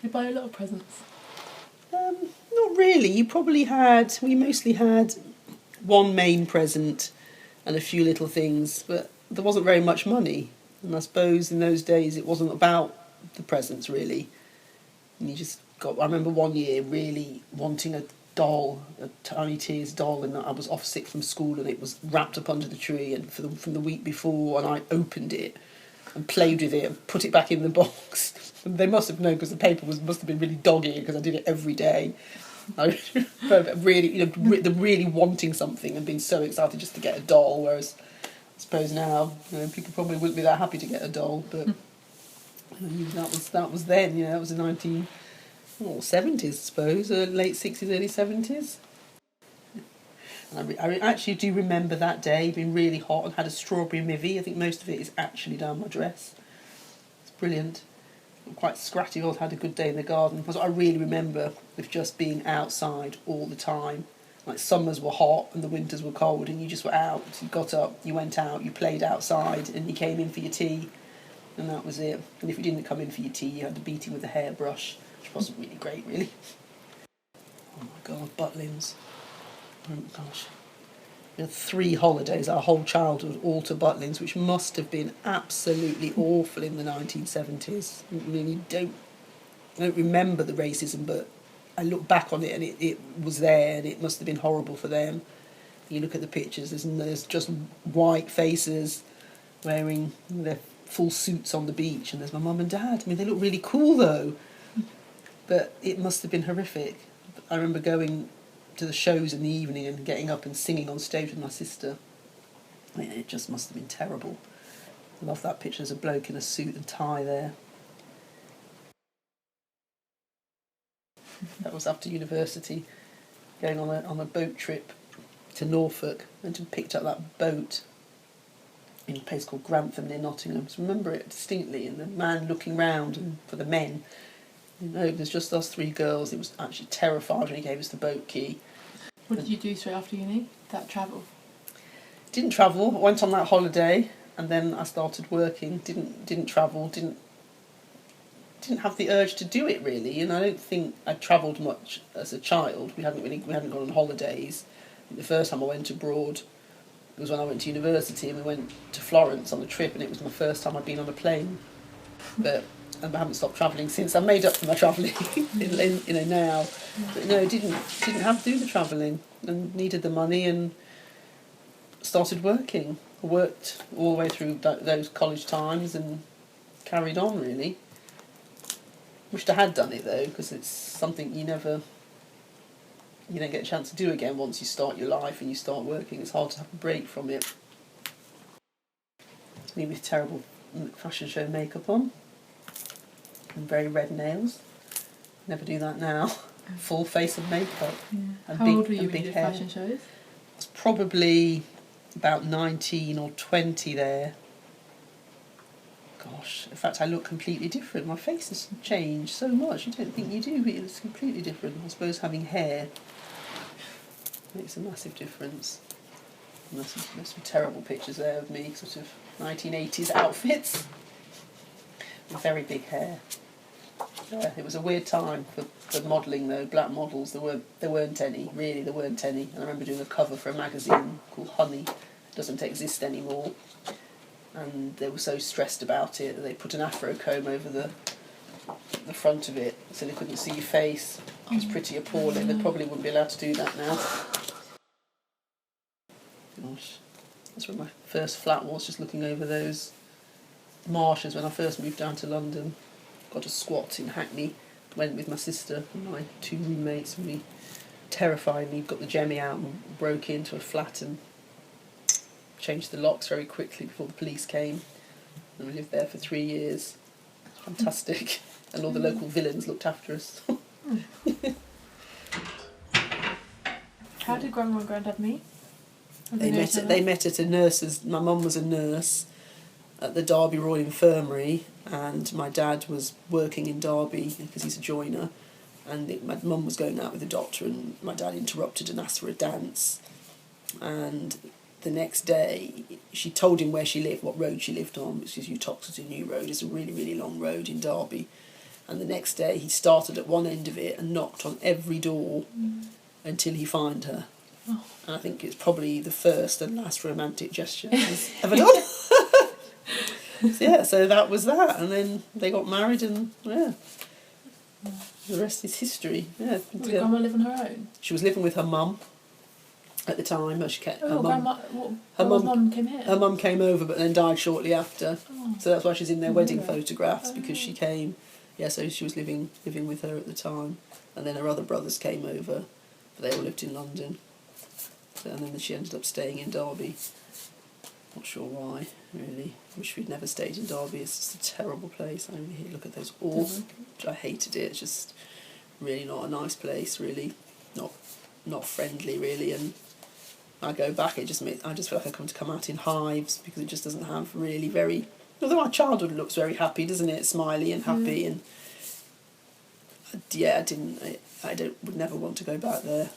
you buy a lot of presents? Not really. We mostly had one main present and a few little things, but there wasn't very much money. And I suppose in those days it wasn't about the presents really. And I remember one year really wanting a doll, a Tiny Tears doll, and I was off sick from school and it was wrapped up under the tree and from the week before, and I opened it and played with it and put it back in the box. And they must have known because the paper must have been really dog-eared because I did it every day. I really, really wanting something and being so excited just to get a doll, whereas I suppose now, people probably wouldn't be that happy to get a doll, but that was then, that was the 70s, I suppose, late 60s, early 70s. And I actually do remember that day being really hot and had a strawberry mivvy. I think most of it is actually down my dress. It's brilliant. I'm quite scratty. I had a good day in the garden. Because I really remember with just being outside all the time. Like summers were hot and the winters were cold, and you just were out. You got up, you went out, you played outside, and you came in for your tea, and that was it. And if you didn't come in for your tea, you had to beat him with a hairbrush, which wasn't really great, really. Oh my God, Butlins. Oh gosh. We had 3 holidays, our whole childhood, all to Butlins, which must have been absolutely awful in the 1970s. I really don't remember the racism, but I look back on it and it was there, and it must have been horrible for them. You look at the pictures, there's just white faces wearing their full suits on the beach, and there's my mum and dad. I mean, they look really cool though, but it must have been horrific. I remember going to the shows in the evening and getting up and singing on stage with my sister. I mean, it just must have been terrible. I love that picture. There's a bloke in a suit and tie there. That was after university, going on a boat trip to Norfolk, and picked up that boat in a place called Grantham near Nottingham. So I remember it distinctly, and the man looking round, and for the men, there's just us 3 girls. It was actually terrified when he gave us the boat key. What did you do straight after uni? That travel? Didn't travel. I went on that holiday, and then I started working. Didn't travel. Didn't have the urge to do it really. I don't think I travelled much as a child. We hadn't gone on holidays. The first time I went abroad was when I went to university, and we went to Florence on a trip, and it was my first time I'd been on a plane. But I haven't stopped travelling since. I made up for my travelling now. But no, didn't have to do the travelling, and needed the money, and started working. I worked all the way through those college times and carried on really. Wished I had done it though, because it's something you don't get a chance to do again once you start your life and you start working. It's hard to have a break from it. Me with terrible fashion show makeup on and very red nails. Never do that now. Full face of makeup. Yeah. And How old were you when you did hair. fashion shows? I was probably about 19 or 20 there. Gosh, in fact I look completely different. My face has changed so much. You don't think you do, but it's completely different. I suppose having hair makes a massive difference. And there's some terrible pictures there of me, sort of 1980s outfits with very big hair. Yeah, it was a weird time for modelling though. Black models, there weren't any. There weren't any. And I remember doing a cover for a magazine called Honey. It doesn't exist anymore. And they were so stressed about it that they put an afro comb over the front of it so they couldn't see your face. It was pretty appalling. They probably wouldn't be allowed to do that now. Gosh, that's where my first flat was, just looking over those marshes when I first moved down to London. Got a squat in Hackney, went with my sister and my 2 roommates, and we terrifyingly got the jemmy out and broke into a flat and changed the locks very quickly before the police came. And we lived there for 3 years. It was fantastic. And all the local villains looked after us. How did Grandma and Grandad meet? They met at a nurse's. My mum was a nurse at the Derby Royal Infirmary, and my dad was working in Derby because he's a joiner, and my mum was going out with the doctor, and my dad interrupted and asked for a dance, and the next day she told him where she lived, what road she lived on, which is Uttoxeter New Road. It's a really, really long road in Derby, And the next day he started at one end of it and knocked on every door until he found her. Oh. And I think it's probably the first and last romantic gesture he's ever done. So that was that. And then they got married and, the rest is history. Yeah. Did Grandma live on her own? She was living with her mum at the time. Her mum came here? Her mum came over but then died shortly after. Oh. So that's why she's in their wedding photographs, because she came... Yeah, so she was living with her at the time. And then her other brothers came over, but they all lived in London. And then she ended up staying in Derby. Not sure why, really. Wish we'd never stayed in Derby. It's just a terrible place. I mean, look at those walls. I hated it. It's just really not a nice place, really. Not friendly, really. And I go back, I just feel like I come out in hives, because it just doesn't have really very... Although our childhood looks very happy, doesn't it? Smiley and happy, and I would never want to go back there.